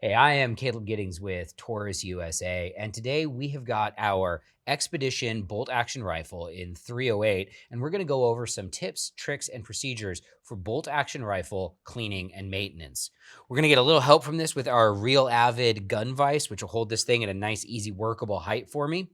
Hey, I am Caleb Giddings with Taurus USA, and today we have got our Expedition Bolt-Action Rifle in 308, and we're going to go over some tips, tricks, and procedures for bolt-action rifle cleaning and maintenance. We're going to get a little help from this with our Real Avid gun vise, which will hold this thing at a nice, easy, workable height for me.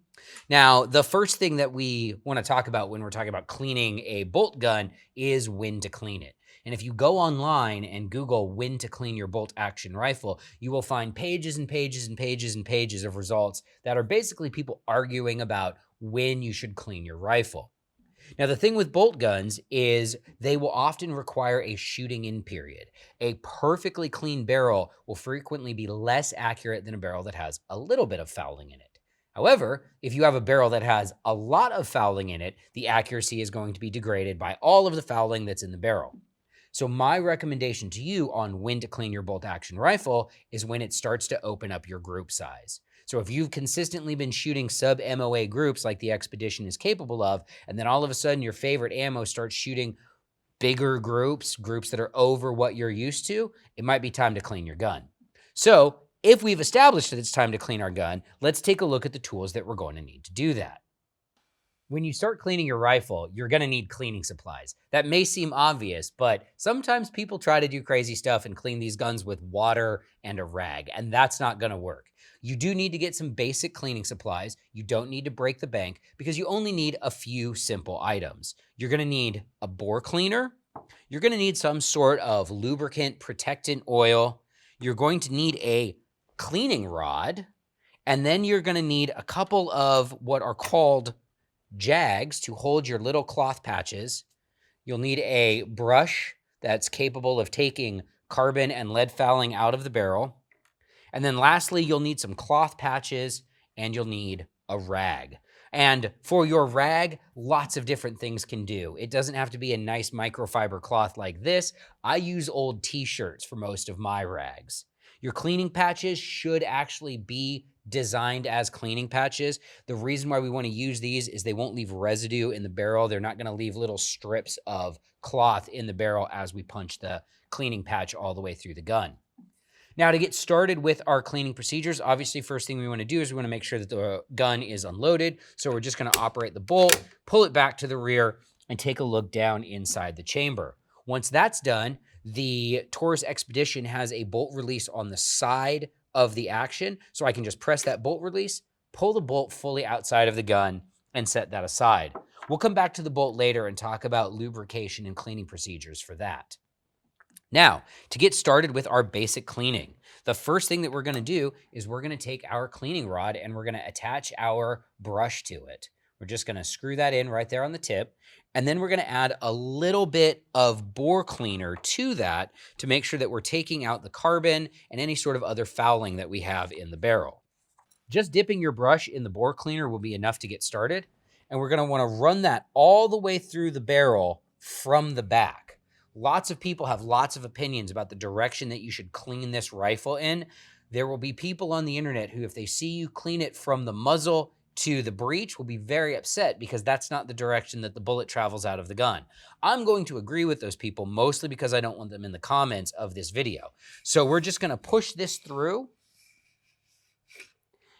Now, the first thing that we want to talk about when we're talking about cleaning a bolt gun is when to clean it. And if you go online and Google when to clean your bolt action rifle, you will find pages and pages and pages and pages of results that are basically people arguing about when you should clean your rifle. Now, the thing with bolt guns is they will often require a shooting in period. A perfectly clean barrel will frequently be less accurate than a barrel that has a little bit of fouling in it. However, if you have a barrel that has a lot of fouling in it, the accuracy is going to be degraded by all of the fouling that's in the barrel. So my recommendation to you on when to clean your bolt-action rifle is when it starts to open up your group size. So if you've consistently been shooting sub-MOA groups like the Expedition is capable of, and then all of a sudden your favorite ammo starts shooting bigger groups that are over what you're used to, it might be time to clean your gun. So if we've established that it's time to clean our gun, let's take a look at the tools that we're going to need to do that. When you start cleaning your rifle, you're going to need cleaning supplies. That may seem obvious, but sometimes people try to do crazy stuff and clean these guns with water and a rag, and that's not going to work. You do need to get some basic cleaning supplies. You don't need to break the bank because you only need a few simple items. You're going to need a bore cleaner. You're going to need some sort of lubricant, protectant oil. You're going to need a cleaning rod, and then you're going to need a couple of what are called jags to hold your little cloth patches. You'll need a brush that's capable of taking carbon and lead fouling out of the barrel. And then lastly, you'll need some cloth patches and you'll need a rag. And for your rag, lots of different things can do. It doesn't have to be a nice microfiber cloth like this. I use old t-shirts for most of my rags. Your cleaning patches should actually be designed as cleaning patches. The reason why we want to use these is they won't leave residue in the barrel. They're not going to leave little strips of cloth in the barrel as we punch the cleaning patch all the way through the gun. Now, to get started with our cleaning procedures, obviously, first thing we want to do is we want to make sure that the gun is unloaded. So we're just going to operate the bolt, pull it back to the rear, and take a look down inside the chamber. Once that's done, the Taurus Expedition has a bolt release on the side of the action. So I can just press that bolt release, pull the bolt fully outside of the gun, and set that aside. We'll come back to the bolt later and talk about lubrication and cleaning procedures for that. Now, to get started with our basic cleaning, the first thing that we're going to do is we're going to take our cleaning rod and we're going to attach our brush to it. We're just going to screw that in right there on the tip. And then we're going to add a little bit of bore cleaner to that to make sure that we're taking out the carbon and any sort of other fouling that we have in the barrel. Just dipping your brush in the bore cleaner will be enough to get started. And we're going to want to run that all the way through the barrel from the back. Lots of people have lots of opinions about the direction that you should clean this rifle in. There will be people on the internet who, if they see you clean it from the muzzle to the breech, will be very upset because that's not the direction that the bullet travels out of the gun. I'm going to agree with those people, mostly because I don't want them in the comments of this video. So we're just going to push this through.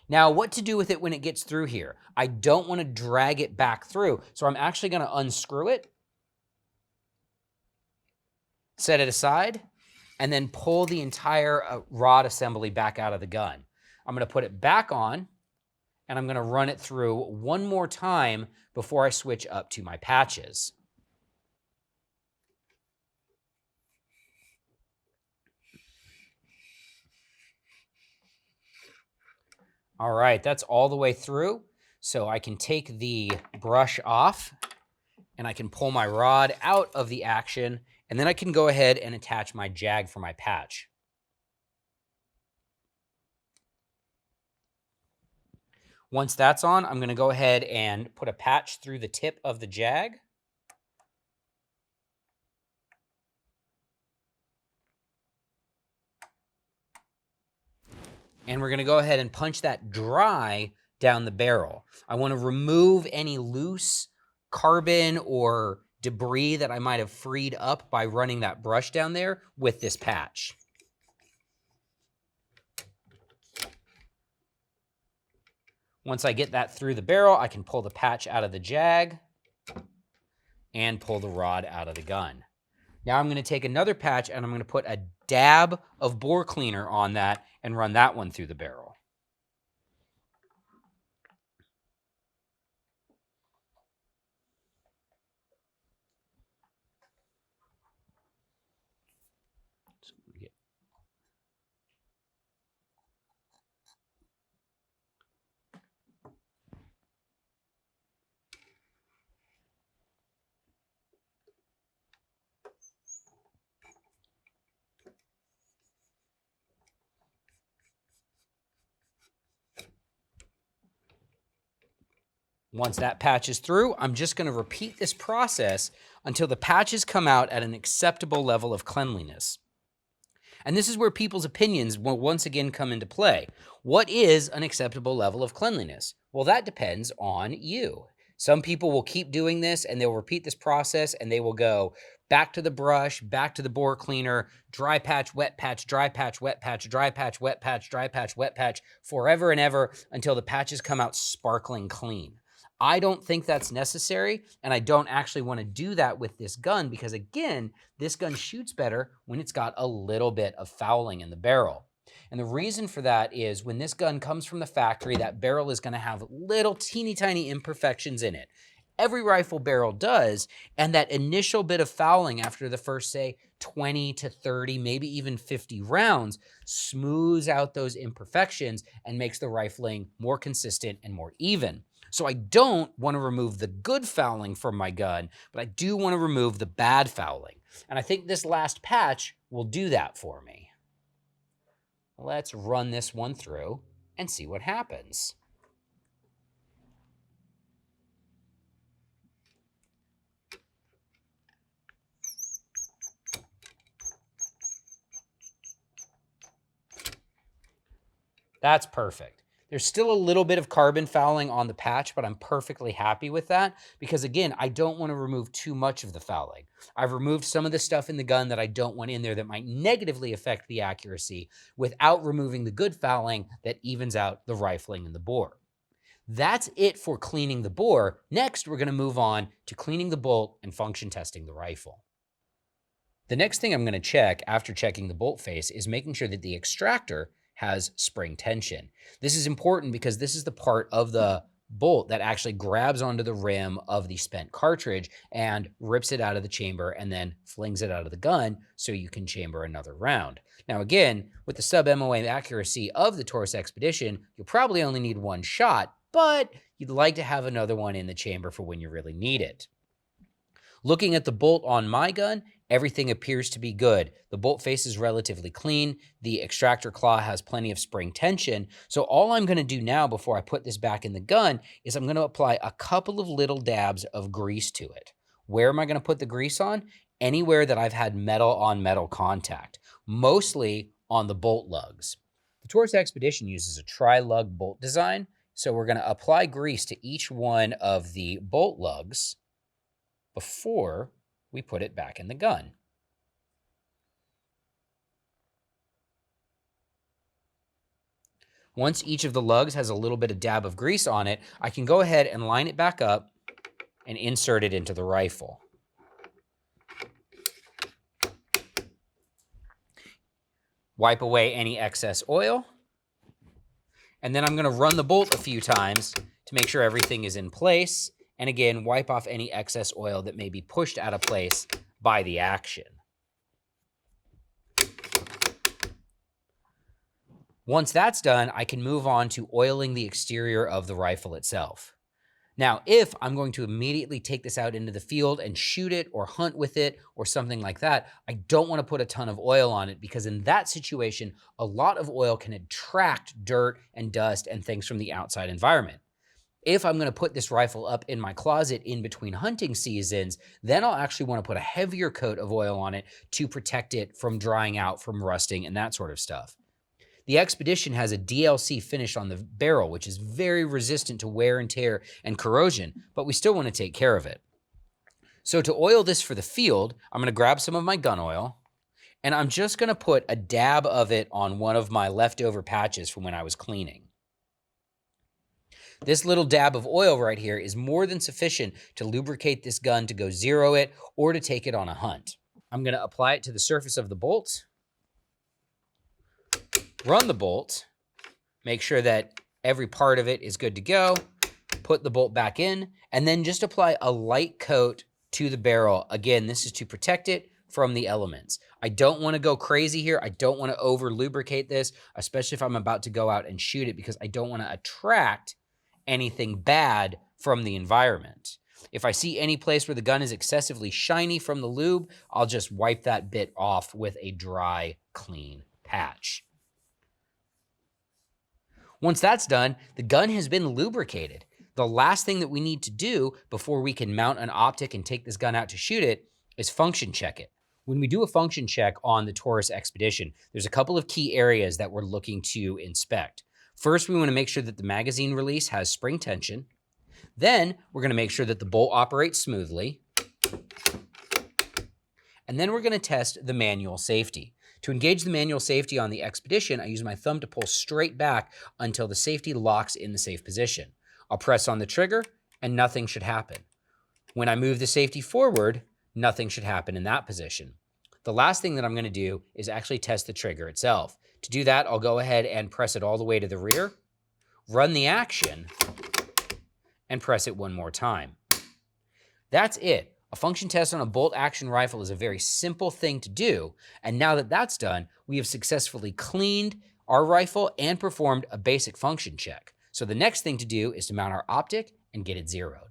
Now, what to do with it when it gets through here? I don't want to drag it back through, so I'm actually going to unscrew it, set it aside, and then pull the entire rod assembly back out of the gun. I'm going to put it back on, and I'm going to run it through one more time before I switch up to my patches. All right, that's all the way through. So I can take the brush off, and I can pull my rod out of the action, and then I can go ahead and attach my jag for my patch. Once that's on, I'm going to go ahead and put a patch through the tip of the jag. And we're going to go ahead and punch that dry down the barrel. I want to remove any loose carbon or debris that I might have freed up by running that brush down there with this patch. Once I get that through the barrel, I can pull the patch out of the jag and pull the rod out of the gun. Now I'm going to take another patch and I'm going to put a dab of bore cleaner on that and run that one through the barrel. Once that patch is through, I'm just going to repeat this process until the patches come out at an acceptable level of cleanliness. And this is where people's opinions will once again come into play. What is an acceptable level of cleanliness? Well, that depends on you. Some people will keep doing this and they'll repeat this process and they will go back to the brush, back to the bore cleaner, dry patch, wet patch, dry patch, wet patch, dry patch, wet patch, dry patch, wet patch, forever and ever until the patches come out sparkling clean. I don't think that's necessary, and I don't actually want to do that with this gun because, again, this gun shoots better when it's got a little bit of fouling in the barrel. And the reason for that is when this gun comes from the factory, that barrel is going to have little teeny tiny imperfections in it. Every rifle barrel does, and that initial bit of fouling after the first, say, 20 to 30, maybe even 50 rounds smooths out those imperfections and makes the rifling more consistent and more even. So I don't want to remove the good fouling from my gun, but I do want to remove the bad fouling. And I think this last patch will do that for me. Let's run this one through and see what happens. That's perfect. There's still a little bit of carbon fouling on the patch, but I'm perfectly happy with that because, again, I don't want to remove too much of the fouling. I've removed some of the stuff in the gun that I don't want in there that might negatively affect the accuracy without removing the good fouling that evens out the rifling and the bore. That's it for cleaning the bore. Next, we're going to move on to cleaning the bolt and function testing the rifle. The next thing I'm going to check after checking the bolt face is making sure that the extractor has spring tension. This is important because this is the part of the bolt that actually grabs onto the rim of the spent cartridge and rips it out of the chamber and then flings it out of the gun so you can chamber another round. Now again, with the sub-MOA accuracy of the Taurus Expedition, you'll probably only need one shot, but you'd like to have another one in the chamber for when you really need it. Looking at the bolt on my gun, everything appears to be good. The bolt face is relatively clean. The extractor claw has plenty of spring tension. So all I'm going to do now before I put this back in the gun is I'm going to apply a couple of little dabs of grease to it. Where am I going to put the grease on? Anywhere that I've had metal on metal contact, mostly on the bolt lugs. The Taurus Expedition uses a tri-lug bolt design. So we're going to apply grease to each one of the bolt lugs before we put it back in the gun. Once each of the lugs has a little bit of dab of grease on it, I can go ahead and line it back up and insert it into the rifle. Wipe away any excess oil. And then I'm going to run the bolt a few times to make sure everything is in place. And again, wipe off any excess oil that may be pushed out of place by the action. Once that's done, I can move on to oiling the exterior of the rifle itself. Now, if I'm going to immediately take this out into the field and shoot it or hunt with it or something like that, I don't want to put a ton of oil on it because in that situation, a lot of oil can attract dirt and dust and things from the outside environment. If I'm going to put this rifle up in my closet in between hunting seasons, then I'll actually want to put a heavier coat of oil on it to protect it from drying out, from rusting, and that sort of stuff. The Expedition has a DLC finish on the barrel, which is very resistant to wear and tear and corrosion, but we still want to take care of it. So to oil this for the field, I'm going to grab some of my gun oil, and I'm just going to put a dab of it on one of my leftover patches from when I was cleaning. This little dab of oil right here is more than sufficient to lubricate this gun to go zero it or to take it on a hunt. I'm going to apply it to the surface of the bolt, run the bolt, make sure that every part of it is good to go, put the bolt back in, and then just apply a light coat to the barrel. Again, this is to protect it from the elements. I don't want to go crazy here. I don't want to over lubricate this, especially if I'm about to go out and shoot it, because I don't want to attract anything bad from the environment. If I see any place where the gun is excessively shiny from the lube, I'll just wipe that bit off with a dry, clean patch. Once that's done, the gun has been lubricated. The last thing that we need to do before we can mount an optic and take this gun out to shoot it is function check it. When we do a function check on the Taurus Expedition, there's a couple of key areas that we're looking to inspect. First, we want to make sure that the magazine release has spring tension. Then we're going to make sure that the bolt operates smoothly. And then we're going to test the manual safety. To engage the manual safety on the Expedition, I use my thumb to pull straight back until the safety locks in the safe position. I'll press on the trigger and nothing should happen. When I move the safety forward, nothing should happen in that position. The last thing that I'm going to do is actually test the trigger itself. To do that, I'll go ahead and press it all the way to the rear, run the action, and press it one more time. That's it. A function test on a bolt-action rifle is a very simple thing to do, and now that that's done, we have successfully cleaned our rifle and performed a basic function check. So the next thing to do is to mount our optic and get it zeroed.